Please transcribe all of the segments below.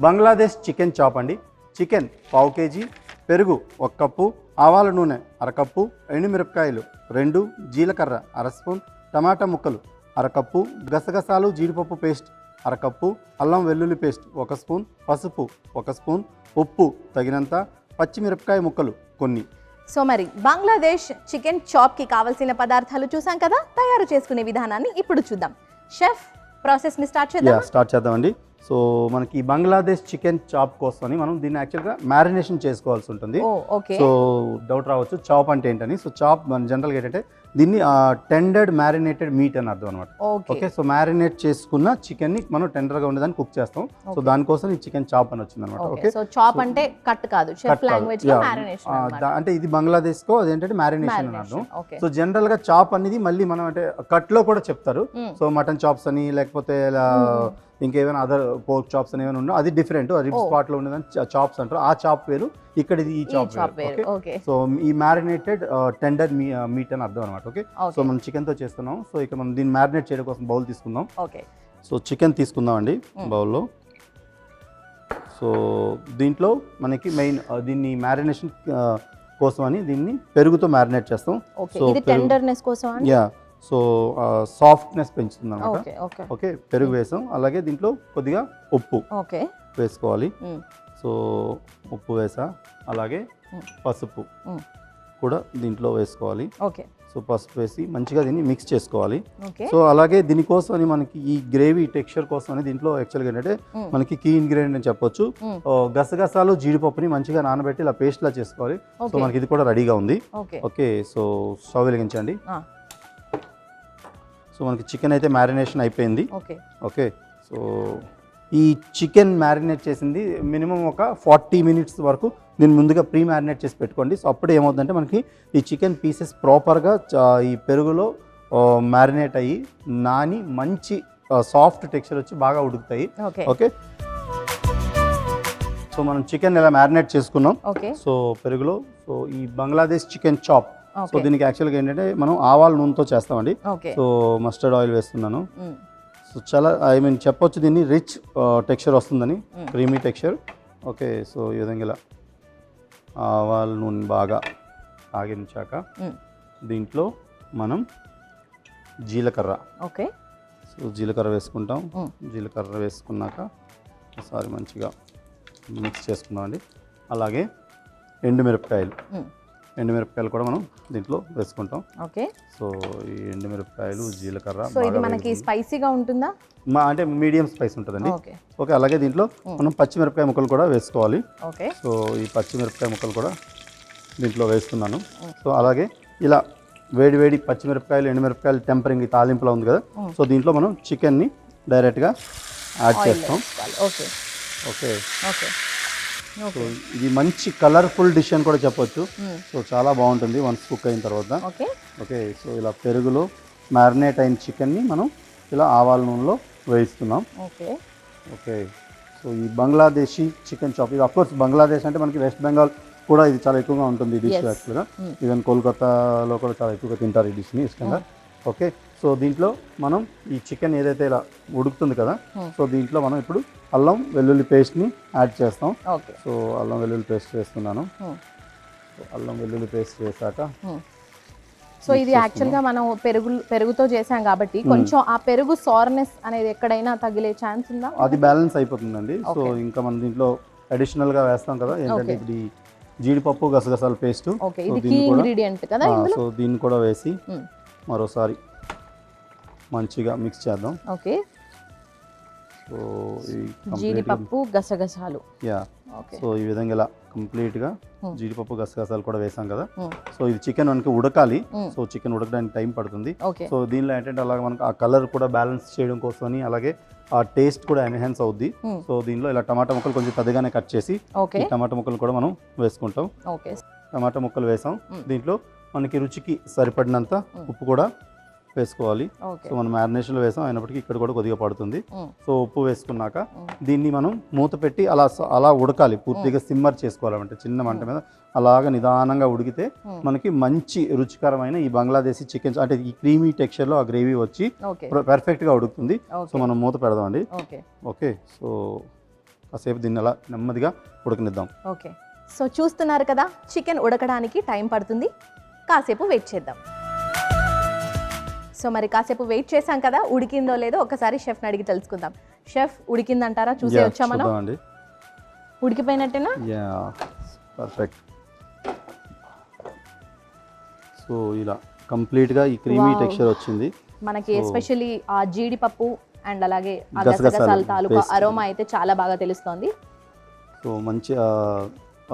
Bangladesh chicken chop అండి. Chicken పావు KG, పెరుగు 1 కప్పు, ఆవాల నూనె 1/2 కప్పు, ఎండుమిరపకాయలు 2, జీలకర్ర 1/2 స్పూన్, టమాటా ముక్కలు 1/2 కప్పు, గసగసాలు జీడిపప్పు పేస్ట్ 1/2 కప్పు, అల్లం వెల్లుల్లి పేస్ట్ 1 స్పూన్, పసుపు 1 స్పూన్, ఉప్పు తగినంత, పచ్చిమిరపకాయ ముక్కలు కొన్ని. సో మరి బంగ్లాదేశ్ చికెన్ చాప్కి కావాల్సిన పదార్థాలు చూసాం కదా. తయారు చేసుకునే విధానాన్ని ఇప్పుడు చూద్దాం. షెఫ్, ప్రాసెస్ని స్టార్ట్ చేద్దామండి. సో మనకి బంగ్లాదేశ్ చికెన్ చాప్ కోసం అని మనం దీన్ని యాక్చువల్గా మ్యారినేషన్ చేసుకోవాల్సి ఉంటుంది. సో డౌట్ రావచ్చు చాప్ అంటే ఏంటని. సో చాప్ మన జనరల్గా ఏంటంటే దీన్ని టెండర్డ్ మ్యారినేటెడ్ మీట్ అని అర్థం అనమాట. ఓకే, సో మ్యారినేట్ చేసుకున్న చికెన్ ని మనం టెండర్గా ఉండేదాన్ని కుక్ చేస్తాం. సో దానికోసం ఈ చికెన్ చాప్ అని వచ్చింది అనమాట. ఓకే, సో చాప్ అంటే కట్ కాదు, షెఫ్ లాంగ్వేజ్ లో మ్యారినేషన్ అన్నమాట. అంటే ఇది బంగ్లాదేశ్ కో అదేంటంటే మ్యారినేషన్ అని అర్థం. సో జనరల్ గా చాప్ అనేది మళ్ళీ మనం అంటే కట్ లో కూడా చెప్తారు. సో మటన్ చాప్స్ అని లేకపోతే ఇంకేమైనా అదర్ పోర్క్ చాప్స్ అని ఏమైనా ఉన్నా అది డిఫరెంట్. రిబ్ స్పాట్ లో ఉండేదాన్ని చాప్స్ అంటారు. ఆ చాప్ వేరు, ఇక్కడ ఈ చాప్ వేరు. ఓకే, సో ఈ మ్యారినేటెడ్ టెండర్ మీట్ అని అర్థం అనమాట. ఓకే, సో మనం చికెన్ తో చేస్తున్నాం. సో ఇక్కడ మనం దీన్ని మ్యారినేట్ చేయడం కోసం బౌల్ తీసుకుందాం. ఓకే, సో చికెన్ తీసుకుందాం అండి బౌల్లో. సో దీంట్లో మనకి మెయిన్ దీన్ని మ్యారినేషన్ కోసం అని దీన్ని పెరుగుతో మ్యారినేట్ చేస్తాం. సో ఇది టెండర్నెస్ కోసం. యా, సో సాఫ్ట్నెస్ పెంచుతుంది అనమాట. ఓకే, పెరుగు వేసాం. అలాగే దీంట్లో కొద్దిగా ఉప్పు వేసుకోవాలి. సో ఉప్పు వేసా, అలాగే పసుపు కూడా దీంట్లో వేసుకోవాలి. సో పసుపు వేసి మంచిగా దీన్ని మిక్స్ చేసుకోవాలి. సో అలాగే దీనికోసం అని మనకి ఈ గ్రేవీ టెక్స్చర్ కోసం అని దీంట్లో యాక్చువల్గా ఏంటంటే మనకి కీ ఇంగ్రీడియంట్ అని చెప్పొచ్చు. గసగసాలు జీడిపప్పుని మంచిగా నానబెట్టి ఇలా పేస్ట్ లా చేసుకోవాలి. సో మనకి ఇది కూడా రెడీగా ఉంది. ఓకే, సో స్టవ్ వెలిగించండి. సో మనకి చికెన్ అయితే మ్యారినేషన్ అయిపోయింది. ఓకే, సో ఈ చికెన్ మ్యారినేట్ చేసింది మినిమం ఒక 40 మినిట్స్ వరకు దీన్ని ముందుగా ప్రీ మ్యారినేట్ చేసి పెట్టుకోండి. సో అప్పుడు ఏమవుతుందంటే మనకి ఈ చికెన్ పీసెస్ ప్రాపర్గా ఈ పెరుగులో మ్యారినేట్ అయ్యి నాని మంచి సాఫ్ట్ టెక్స్చర్ వచ్చి బాగా ఉడుకుతాయి. ఓకే, సో మనం చికెన్ ఇలా మ్యారినేట్ చేసుకున్నాం. సో పెరుగులో సో ఈ బంగ్లాదేశ్ చికెన్ చాప్. సో దీనికి యాక్చువల్గా ఏంటంటే మనం ఆవాల నూనెతో చేస్తామండి. సో మస్టర్డ్ ఆయిల్ వేస్తున్నాను. సో చాలా చెప్పొచ్చు దీన్ని రిచ్ టెక్స్చర్ వస్తుందని, క్రీమీ టెక్స్చర్. ఓకే, సో ఈ విధంగా ఇలా ఆవాల నూనె బాగా ఆగించాక దీంట్లో మనం జీలకర్ర. ఓకే, సో జీలకర్ర వేసుకుంటాం. జీలకర్ర వేసుకున్నాక ఒకసారి మంచిగా మిక్స్ చేసుకుందాం అండి. అలాగే ఎండుమిరపకాయలు కూడా మనం దీంట్లో వేసుకుంటాం. ఓకే, సో ఈ ఎండుమిరపకాయలు జీలకర్ర ఇది మనకి స్పైసీగా ఉంటుందా? అంటే మీడియం స్పైస్ ఉంటుందండి. ఓకే, అలాగే దీంట్లో మనం పచ్చిమిరపకాయ ముక్కలు కూడా వేసుకోవాలి. ఓకే, సో ఈ పచ్చిమిరపకాయ ముక్కలు కూడా దీంట్లో వేస్తున్నాను. సో అలాగే ఇలా వేడి పచ్చిమిరపకాయలు ఎండుమిరపకాయలు టెంపరింగ్ తాలింపులో ఉంది కదా. సో దీంట్లో మనం చికెన్ని డైరెక్ట్గా యాడ్ చేస్తాం. ఓకే ఓకే ఓకే, సో ఇది మంచి కలర్ఫుల్ డిష్ అని కూడా చెప్పొచ్చు. సో చాలా బాగుంటుంది వన్స్ కుక్ అయిన తర్వాత. ఓకే, సో ఇలా పెరుగులో మ్యారినేట్ అయిన చికెన్ని మనం ఇలా ఆవాల నూనెలో వేయిస్తున్నాం. ఓకే, సో ఈ బంగ్లాదేశీ చికెన్ చాప్, ఇది అఫ్కోర్స్ బంగ్లాదేశ్ అంటే మనకి వెస్ట్ బెంగాల్ కూడా ఇది చాలా ఎక్కువగా ఉంటుంది ఈ డిష్ యాక్చువల్గా. ఈవెన్ కోల్కతాలో కూడా చాలా ఎక్కువగా తింటారు ఈ డిష్ని ఇష్టంగా. ఓకే, సో దీంట్లో మనం ఈ చికెన్ ఏదైతే ఇలా ఉడుకుతుంది కదా, సో దీంట్లో మనం ఇప్పుడు అల్లం వెల్లుల్లి పేస్ట్ని యాడ్ చేస్తాం. సో అల్లం వెల్లుల్లి పేస్ట్ వేస్తున్నాను. అల్లం వెల్లుల్లి పేస్ట్ వేసాక సో ఇది యాక్చువల్గా మనం పెరుగుతో చేసాం కాబట్టి కొంచెం ఆ పెరుగు సార్నెస్ అనేది ఎక్కడైనా తగిలే ఛాన్స్ ఉందా? అది బ్యాలెన్స్ అయిపోతుందండి. సో ఇంకా మనం దీంట్లో అడిషనల్గా వేస్తాం కదా, ఏంటంటే ఇప్పుడు జీడిపప్పు గసగసాల పేస్ట్. సో దీన్ని కూడా వేసి మరోసారి మంచిగా మిక్స్ చేద్దాం. ఓకే, సో జీడిపప్పు గసగసాలు. యా, సో ఈ విధంగా ఇలా కంప్లీట్గా జీడిపప్పు గసగసాలు కూడా వేసాం కదా. సో ఇది చికెన్ మనకి ఉడకాలి. సో చికెన్ ఉడకడానికి టైం పడుతుంది. సో దీనిలో ఏంటంటే అలాగే మనకు ఆ కలర్ కూడా బ్యాలెన్స్ చేయడం కోసమని, అలాగే ఆ టేస్ట్ కూడా ఎన్హాన్స్ అవుద్ది. సో దీనిలో ఇలా టమాటా ముక్కలు కొంచెం పెద్దగానే కట్ చేసి టమాటా ముక్కలు కూడా మనం వేసుకుంటాం. టమాటా ముక్కలు వేసాం. దీంట్లో మనకి రుచికి సరిపడినంత ఉప్పు కూడా వేసుకోవాలి. సో మనం మ్యారినేషన్లో వేసాం, అయినప్పటికీ ఇక్కడ కూడా కొద్దిగా పడుతుంది. సో ఉప్పు వేసుకున్నాక దీన్ని మనం మూత పెట్టి అలా ఉడకాలి. పూర్తిగా సిమ్మర్ చేసుకోవాలంటే చిన్న మంట మీద అలాగా నిదానంగా ఉడికితే మనకి మంచి రుచికరమైన ఈ బంగ్లాదేశీ చికెన్ అంటే ఈ క్రీమీ టెక్స్చర్లో ఆ గ్రేవీ వచ్చి పర్ఫెక్ట్గా ఉడుకుతుంది. సో మనం మూత పెడదామండి. ఓకే, సో కాసేపు దీన్ని అలా నెమ్మదిగా ఉడకనిద్దాం. ఓకే, సో చూస్తున్నారు కదా, చికెన్ ఉడకడానికి టైం పడుతుంది, కాసేపు వెయిట్ చేద్దాం. సో మరి కాసేపు వెయిట్ చేసాం కదా, ఉడికిందో లేదో ఒకసారి షెఫ్ని అడిగి తెలుసుకుందాం. షెఫ్, ఉడికిందంటారా? చూసే వచ్చా మనం? చూద్దామండి. ఉడికిపోయినట్టేనా? పర్ఫెక్ట్. సో ఇలా కంప్లీట్గా ఈ క్రీమీ టెక్స్చర్ వచ్చింది మనకి. ఎస్పెషల్లీ ఆ జీడిపప్పు అండ్ అలాగే ఆ గసగసాల తాలూకా అరోమా అయితే చాలా బాగా తెలుస్తోంది. సో మంచి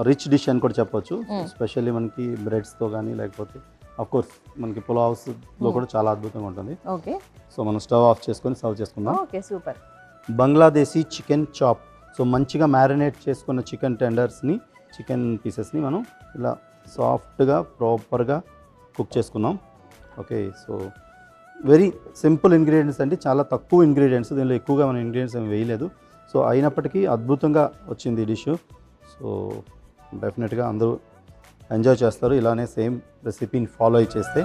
రిచ్ డిష్ అని కూడా చెప్పొచ్చు. ఎస్పెషల్లీ మనకి బ్రెడ్స్తో కానీ లేకపోతే కోర్స్ మనకి పులావ్స్లో కూడా చాలా అద్భుతంగా ఉంటుంది. ఓకే, సో మనం స్టవ్ ఆఫ్ చేసుకొని సర్వ్ చేసుకుందాం. Okay, super. Bangladeshi chicken chop. So మంచిగా మ్యారినేట్ చేసుకున్న చికెన్ టెండర్స్ని, చికెన్ పీసెస్ని మనం ఇలా సాఫ్ట్గా ప్రాపర్గా కుక్ చేసుకున్నాం. Okay, so very simple ingredients అండి, చాలా తక్కువ ఇంగ్రీడియంట్స్, దీనిలో ఎక్కువగా మనం ఇంగ్రీడియంట్స్ ఏమి వేయలేదు. సో అయినప్పటికీ అద్భుతంగా వచ్చింది ఈ డిష్. సో డెఫినెట్గా అందరూ ఎంజాయ్ చేస్తారు ఇలానే సేమ్ రెసిపీని ఫాలో అయి చేస్తే.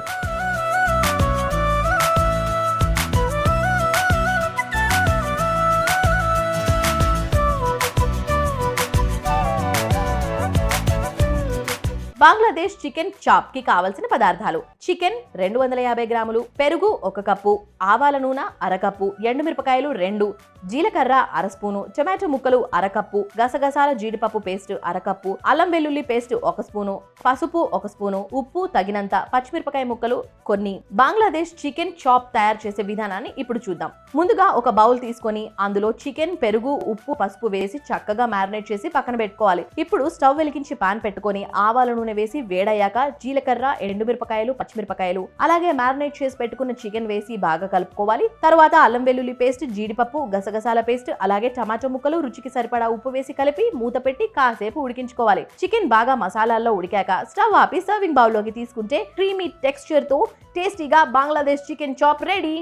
బంగ్లాదేశ్ చికెన్ చాప్ కి కావలసిన పదార్థాలు: చికెన్ 250 గ్రాములు, పెరుగు 1 కప్పు, ఆవాల నూనె 1/2 కప్పు, ఎండుమిరపకాయలు 2, జీలకర్ర 1/2 స్పూను, టొమాటో ముక్కలు 1/2 కప్పు, గసగసాల జీడిపప్పు పేస్ట్ 1/2 కప్పు, అల్లం వెల్లుల్లి పేస్ట్ 1 స్పూను, పసుపు 1 స్పూను, ఉప్పు తగినంత, పచ్చిమిరపకాయ ముక్కలు కొన్ని. బంగ్లాదేశ్ చికెన్ చాప్ తయారు చేసే విధానాన్ని ఇప్పుడు చూద్దాం. ముందుగా ఒక బౌల్ తీసుకొని అందులో చికెన్, పెరుగు, ఉప్పు, పసుపు వేసి చక్కగా మ్యారినేట్ చేసి పక్కన పెట్టుకోవాలి. ఇప్పుడు స్టవ్ వెలిగించి పాన్ పెట్టుకొని ఆవాల నూనె వేసి వేడయ్యాక జీలకర్ర, ఎండుమిరపకాయలు, పచ్చిమిరపకాయలు అలాగే మ్యారినేట్ చేసి పెట్టుకున్న చికెన్ వేసి బాగా కలుపుకోవాలి. తర్వాత అల్లం వెల్లుల్లి పేస్ట్, జీడిపప్పు, గసగసాల పేస్ట్ అలాగే టమాటో ముక్కలు, రుచికి సరిపడా ఉప్పు వేసి కలిపి మూత పెట్టి కాసేపు ఉడికించుకోవాలి. చికెన్ బాగా మసాలాల్లో ఉడికాక స్టవ్ ఆపి సర్వింగ్ బౌల్ లోకి తీసుకుంటే క్రీమీ టెక్స్చర్ తో టేస్టీగా బంగ్లాదేశ్ చికెన్ చాప్ రెడీ.